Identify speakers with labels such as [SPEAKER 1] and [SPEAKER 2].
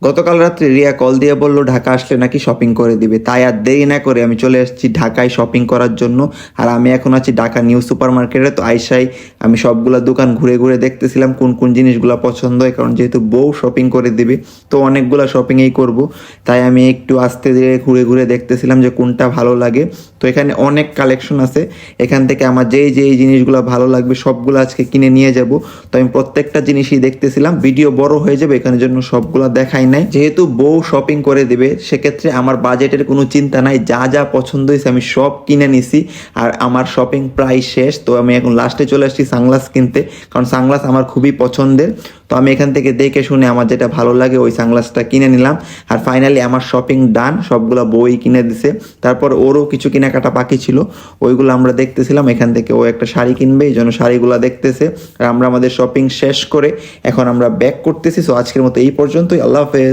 [SPEAKER 1] গতকাল রাত্রে রিয়া কল দিয়ে বললো ঢাকা আসলে নাকি শপিং করে দিবে, তাই আর দেরি না করে আমি চলে এসেছি ঢাকায় শপিং করার জন্য। আর আমি এখন আছি ঢাকা নিউ সুপার মার্কেটে। তো আইসাই আমি সবগুলা দোকান ঘুরে ঘুরে দেখতেছিলাম কোন কোন জিনিসগুলো পছন্দ হয়, কারণ যেহেতু বউ শপিং করে দিবে তো অনেকগুলা শপিংই করব। তাই আমি একটু আস্তে ধীরে ঘুরে ঘুরে দেখতেছিলাম যে কোনটা ভালো লাগে। তো এখানে অনেক কালেকশন আছে, এখান থেকে আমার যেই যেই জিনিসগুলো ভালো লাগবে সবগুলো আজকে কিনে নিয়ে যাব। তো আমি প্রত্যেকটা জিনিসই দেখতেছিলাম, ভিডিও বড় হয়ে যাবে এখানে জন্য সবগুলো দেখাই নাই। যেহেতু বউ শপিং করে দেবে সেক্ষেত্রে আমার বাজেটের কোনো চিন্তা নাই, যা যা পছন্দ হয়েছে আমি সব কিনে নিছি। আর আমার শপিং প্রায় শেষ, তো আমি এখন লাস্টে চলে আসছি সানগ্লাস কিনতে, কারণ সানগ্লাস আমার খুবই পছন্দের। তো আমি এখান থেকে দেখে শুনে আমার যেটা ভালো লাগে ওই সানগ্লাসটা কিনে নিলাম। আর ফাইনালি আমার শপিং ডান, সবগুলো বই কিনে দিছে। তারপর ওরও কিছু কেনাকাটা বাকি ছিল, ওইগুলো আমরা দেখতেছিলাম। এখান থেকে ও একটা শাড়ি কিনবে, এই জন্য শাড়িগুলো দেখতেছে। আর আমরা আমাদের শপিং শেষ করে এখন আমরা ব্যাক করতেছি। সো আজকের মতো এই পর্যন্তই, আল্লাহ হাফেজ।